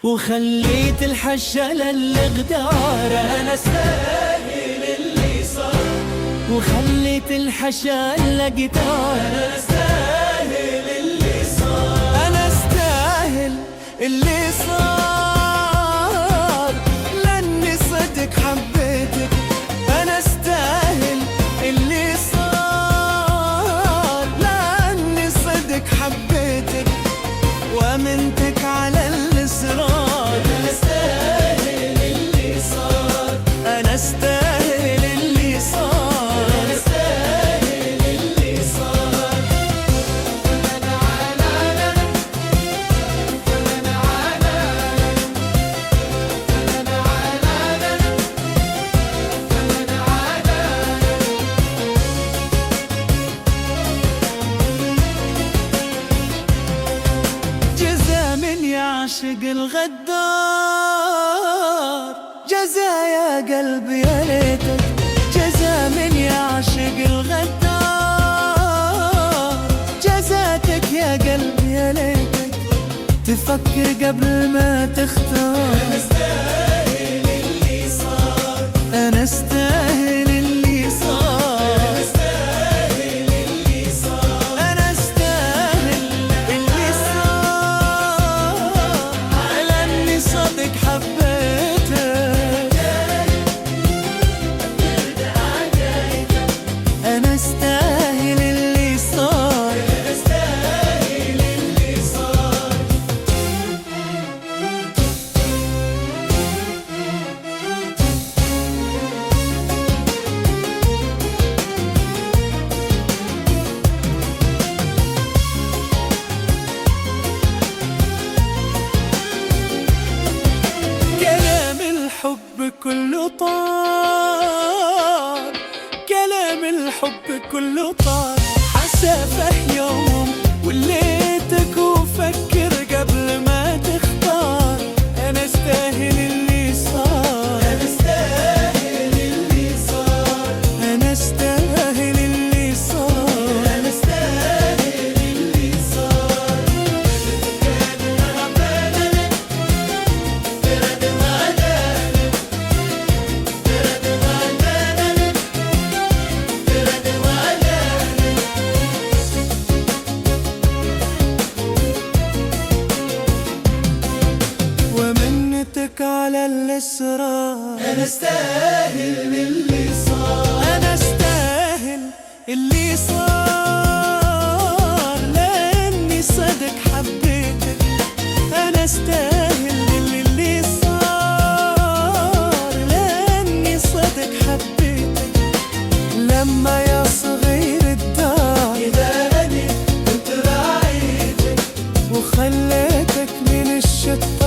وخليت الحشة للغدار، أنا استاهل اللي صار. وخليت الحشا للغدار، أنا استاهل اللي صار. أنا استاهل اللي صار، لأني صدق حبيتك. أنا استاهل اللي صار، لأني صدق حبيتك وأمنتك على الإصرار. أنا استاهل اللي صار، أنا استاهل اللي صار، أنا استاهل اللي صار. أنا على أنا على أنا على أنا على جزا من يعشق الغدار، جزا يا قلبي يا ليتك. جزا من يعشق الغدار، جزاتك يا قلبي يا ليتك. تفكر قبل ما تختار. أنا استاهل اللي صار، أنا استاهل اللي صار، أنا استاهل اللي صار، أنا استاهل اللي صار، لأني صدق حبيتك. أنا استاهل اللي صار، أنا استاهل اللي صار. كلام الحب كله طار، كلام الحب كله طار. حسافه يوم وليتك وفكر قبل ما تختار. أنا استاهل اللي صار، أنا استاهل اللي صار، أنا استاهل اللي صار، أنا استاهل اللي صار. ومنتك على الإصرار. أنا استاهل اللي صار، أنا استاهل اللي صار، لأني صدق حبيتك. أنا استاهل اللي صار، لأني صدق حبيتك. لما يا صغير الدار يداني كنت راعيتك، وخليتك من الشتات